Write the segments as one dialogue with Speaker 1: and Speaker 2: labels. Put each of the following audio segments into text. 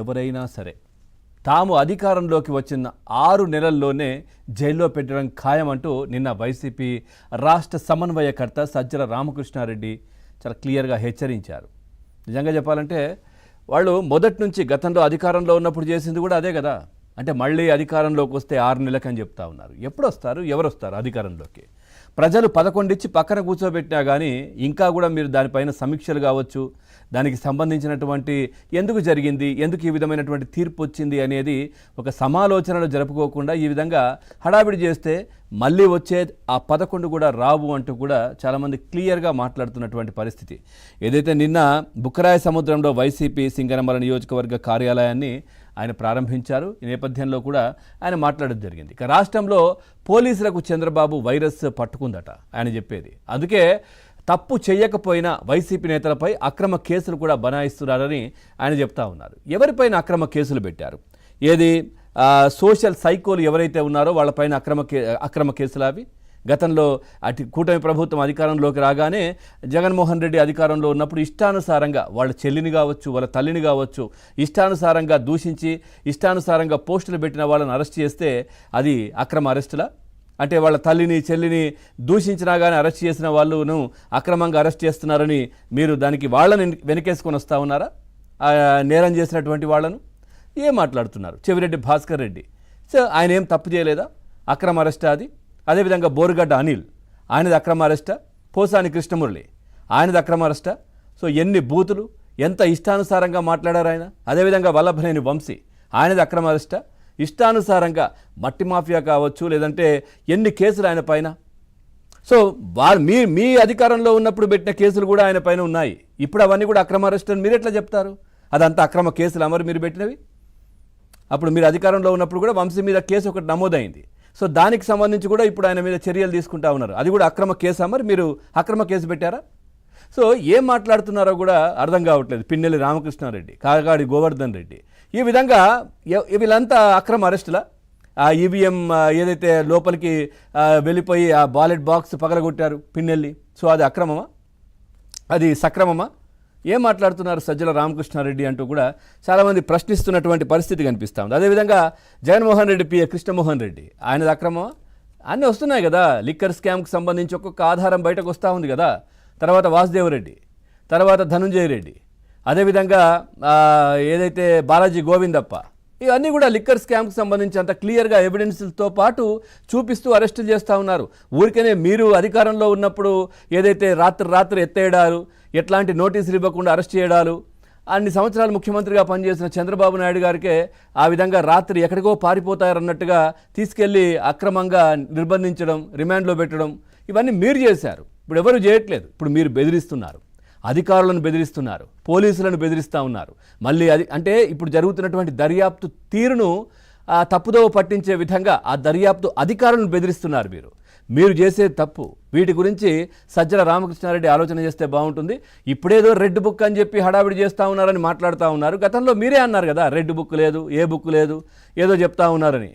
Speaker 1: ఎవరైనా సరే తాము అధికారంలోకి వచ్చిన 6 నెలల్లోనే జైల్లో పెట్టడం ఖాయమంటూ నిన్న వైసీపీ రాష్ట్ర సమన్వయకర్త సజ్జల రామకృష్ణారెడ్డి చాలా క్లియర్గా హెచ్చరించారు. నిజంగా చెప్పాలంటే వాళ్ళు మొదటి నుంచి గతంలో అధికారంలో ఉన్నప్పుడు చేసింది కూడా అదే కదా. అంటే మళ్ళీ అధికారంలోకి వస్తే 6 నెలలకని చెప్తా ఉన్నారు. ఎప్పుడు వస్తారు, ఎవరు వస్తారు అధికారంలోకి? ప్రజలు 11 ఇచ్చి పక్కన కూర్చోబెట్టినా కానీ ఇంకా కూడా మీరు దానిపైన సమీక్షలు కావచ్చు, దానికి సంబంధించినటువంటి ఎందుకు జరిగింది, ఎందుకు ఈ విధమైనటువంటి తీర్పు వచ్చింది అనేది ఒక సమాలోచనలు జరుపుకోకుండా ఈ విధంగా హడావిడి చేస్తే మళ్ళీ వచ్చే ఆ 11 కూడా రావు అంటూ కూడా చాలామంది క్లియర్గా మాట్లాడుతున్నటువంటి పరిస్థితి. ఏదైతే నిన్న బుక్కరాయ సముద్రంలో వైసీపీ సింగనమల నియోజకవర్గ కార్యాలయాన్ని ఆయన ప్రారంభించారు. ఈ నేపథ్యంలో కూడా ఆయన మాట్లాడడం జరిగింది. ఇక రాష్ట్రంలో పోలీసులకు చంద్రబాబు వైరస్ పట్టుకుందట ఆయన చెప్పేది. అందుకే తప్పు చేయకపోయినా వైసీపీ నేతలపై అక్రమ కేసులు కూడా బనాయిస్తున్నారని ఆయన చెప్తా ఉన్నారు. ఎవరిపైన అక్రమ కేసులు పెట్టారు? ఏది సోషల్ సైకోలు ఎవరైతే ఉన్నారో వాళ్ళపైన అక్రమ కేసులు అవి. గతంలో అటు కూటమి ప్రభుత్వం అధికారంలోకి రాగానే జగన్మోహన్ రెడ్డి అధికారంలో ఉన్నప్పుడు ఇష్టానుసారంగా వాళ్ళ చెల్లిని కావచ్చు, వాళ్ళ తల్లిని కావచ్చు ఇష్టానుసారంగా దూషించి ఇష్టానుసారంగా పోస్టులు పెట్టిన వాళ్ళని అరెస్ట్ చేస్తే అది అక్రమ అరెస్టులా? అంటే వాళ్ళ తల్లిని చెల్లిని దూషించినా కానీ అరెస్ట్ చేసిన వాళ్ళను అక్రమంగా అరెస్ట్ చేస్తున్నారని మీరు దానికి వాళ్ళని వెనకేసుకొని వస్తూ ఉన్నారా? నేరం చేసినటువంటి వాళ్ళను ఏం మాట్లాడుతున్నారు? చెవిరెడ్డి భాస్కర్ రెడ్డి సో ఆయన ఏం తప్పు చేయలేదా? అక్రమ అరెస్టా అది? అదేవిధంగా బోరుగడ్డ అనిల్ ఆయనది అక్రమ అరెస్టా? పోసాని కృష్ణమురళి ఆయనది అక్రమ అరెస్టా? సో ఎన్ని బూతులు, ఎంత ఇష్టానుసారంగా మాట్లాడారు ఆయన. అదేవిధంగా వల్లభనేని వంశీ ఆయనది అక్రమ అరెస్టా? ఇష్టానుసారంగా మట్టి మాఫియా కావచ్చు, లేదంటే ఎన్ని కేసులు ఆయన పైన. సో మీ అధికారంలో ఉన్నప్పుడు పెట్టిన కేసులు కూడా ఆయన పైన ఉన్నాయి. ఇప్పుడు అవన్నీ కూడా అక్రమ అరెస్ట్ అని మీరు ఎట్లా చెప్తారు? అదంతా అక్రమ కేసులు అమరు మీరు పెట్టినవి. అప్పుడు మీరు అధికారంలో ఉన్నప్పుడు కూడా వంశీ మీద కేసు ఒకటి నమోదైంది. సో దానికి సంబంధించి కూడా ఇప్పుడు ఆయన మీద చర్యలు తీసుకుంటా ఉన్నారు. అది కూడా అక్రమ కేసు అమరు, మీరు అక్రమ కేసు పెట్టారా? సో ఏం మాట్లాడుతున్నారో కూడా అర్థం కావట్లేదు. పిన్నెల్లి రామకృష్ణారెడ్డి, కాగాడి గోవర్ధన్ రెడ్డి ఈ విధంగా వీళ్ళంతా అక్రమ అరెస్టులా? ఆ ఈవీఎం ఏదైతే లోపలికి వెళ్ళిపోయి ఆ బాలెట్ బాక్స్ పగలగొట్టారు పిన్నెల్లి, సో అది అక్రమమా, అది సక్రమమా? ఏం మాట్లాడుతున్నారు సజ్జల రామకృష్ణారెడ్డి అంటూ కూడా చాలామంది ప్రశ్నిస్తున్నటువంటి పరిస్థితి కనిపిస్తూ ఉంది. అదేవిధంగా జగన్మోహన్ రెడ్డి పిఏ కృష్ణమోహన్ రెడ్డి ఆయనది అక్రమమా? అన్నీ వస్తున్నాయి కదా. లిక్కర్ స్కామ్కి సంబంధించి ఒక్కొక్క ఆధారం బయటకు వస్తూ ఉంది కదా. తర్వాత వాసుదేవరెడ్డి, తర్వాత ధనుంజయ రెడ్డి, అదేవిధంగా ఏదైతే బాలాజీ గోవిందప్ప, ఇవన్నీ కూడా లిక్కర్ స్కామ్కి సంబంధించి అంత క్లియర్గా ఎవిడెన్స్లతో పాటు చూపిస్తూ అరెస్టులు చేస్తూ ఉన్నారు. ఊరికనే మీరు అధికారంలో ఉన్నప్పుడు ఏదైతే రాత్రి ఎత్తేయడాలు, ఎట్లాంటి నోటీసులు ఇవ్వకుండా అరెస్ట్ చేయడాలు, అన్ని సంవత్సరాలు ముఖ్యమంత్రిగా పనిచేసిన చంద్రబాబు నాయుడు గారికే ఆ విధంగా రాత్రి ఎక్కడికో పారిపోతారన్నట్టుగా తీసుకెళ్లి అక్రమంగా నిర్బంధించడం, రిమాండ్లో పెట్టడం, ఇవన్నీ మీరు చేశారు. ఇప్పుడు ఎవరు చేయట్లేదు. ఇప్పుడు మీరు బెదిరిస్తున్నారు, అధికారులను బెదిరిస్తున్నారు, పోలీసులను బెదిరిస్తూ ఉన్నారు. మళ్ళీ అది అంటే ఇప్పుడు జరుగుతున్నటువంటి దర్యాప్తు తీరును తప్పుదోవ పట్టించే విధంగా ఆ దర్యాప్తు అధికారులను బెదిరిస్తున్నారు. మీరు చేసే తప్పు. వీటి గురించి సజ్జల రామకృష్ణారెడ్డి ఆలోచన చేస్తే బాగుంటుంది. ఇప్పుడేదో రెడ్ బుక్ అని చెప్పి హడావిడి చేస్తూ ఉన్నారని మాట్లాడుతూ ఉన్నారు. గతంలో మీరే అన్నారు కదా, రెడ్ బుక్ లేదు, ఏ బుక్ లేదు, ఏదో చెప్తా ఉన్నారని.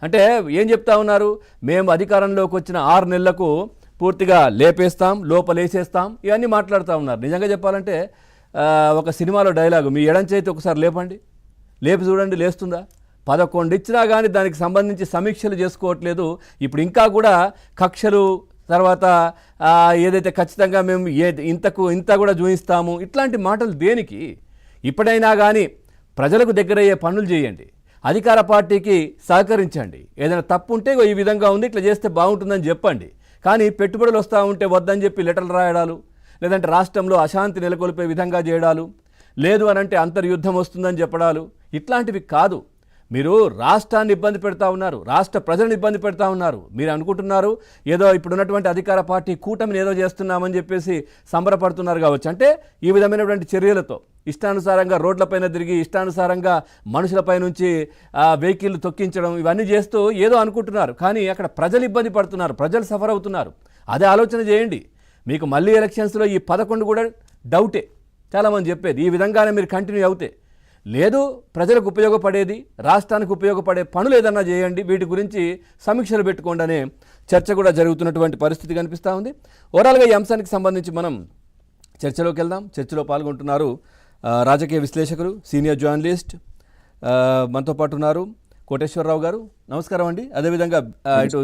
Speaker 1: అంటే ఏం చెప్తా ఉన్నారు? మేము అధికారంలోకి వచ్చిన 6 నెలలకు పూర్తిగా లేపేస్తాం, లోపలేసేస్తాం, ఇవన్నీ మాట్లాడుతూ ఉన్నారు. నిజంగా చెప్పాలంటే ఒక సినిమాలో డైలాగు, మీ ఎడం చేతి ఒకసారి లేపండి, లేపి చూడండి లేస్తుందా? 11 ఇచ్చినా కానీ దానికి సంబంధించి సమీక్షలు చేసుకోవట్లేదు. ఇప్పుడు ఇంకా కూడా కక్షలు, తర్వాత ఏదైతే ఖచ్చితంగా మేము ఇంత కూడా చూపిస్తాము, ఇట్లాంటి మాటలు దేనికి? ఇప్పుడైనా కానీ ప్రజలకు దగ్గరయ్యే పనులు చేయండి, అధికార పార్టీకి సహకరించండి. ఏదైనా తప్పు ఉంటే ఈ విధంగా ఉంది, ఇట్లా చేస్తే బాగుంటుందని చెప్పండి. కానీ పెట్టుబడులు వస్తూ ఉంటే వద్దని చెప్పి లెటర్లు రాయడాలు, లేదంటే రాష్ట్రంలో అశాంతి నెలకొల్పే విధంగా చేయడాలు, లేదు అనంటే అంతర్యుద్ధం వస్తుందని చెప్పడాలు, ఇట్లాంటివి కాదు. మీరు రాష్ట్రాన్ని ఇబ్బంది పెడతా ఉన్నారు, రాష్ట్ర ప్రజలను ఇబ్బంది పెడతా ఉన్నారు. మీరు అనుకుంటున్నారు ఏదో ఇప్పుడున్నటువంటి అధికార పార్టీ కూటమిని ఏదో చేస్తున్నామని చెప్పేసి సంబరపడుతున్నారు కావచ్చు. అంటే ఈ విధమైనటువంటి చర్యలతో ఇష్టానుసారంగా రోడ్లపైన తిరిగి ఇష్టానుసారంగా మనుషులపై నుంచి వెహికల్ తొక్కించడం, ఇవన్నీ చేస్తూ ఏదో అనుకుంటున్నారు. కానీ అక్కడ ప్రజలు ఇబ్బంది పడుతున్నారు, ప్రజలు సఫర్ అవుతున్నారు. అదే ఆలోచన చేయండి. మీకు మళ్ళీ ఎలక్షన్స్లో ఈ 11 కూడా డౌటే చాలామంది చెప్పేది. ఈ విధంగానే మీరు కంటిన్యూ అవుతే లేదు, ప్రజలకు ఉపయోగపడేది, రాష్ట్రానికి ఉపయోగపడే పనులు ఏదన్నా చేయండి, వీటి గురించి సమీక్షలు పెట్టుకోండి అనే చర్చ కూడా జరుగుతున్నటువంటి పరిస్థితి కనిపిస్తూ ఉంది. ఓవరాల్గా ఈ అంశానికి సంబంధించి మనం చర్చలోకి వెళ్దాం. చర్చలో పాల్గొంటున్నారు రాజకీయ విశ్లేషకులు, సీనియర్ జర్నలిస్ట్ మనతో పాటు ఉన్నారు కోటేశ్వరరావు గారు. నమస్కారం అండి. అదేవిధంగా ఇటు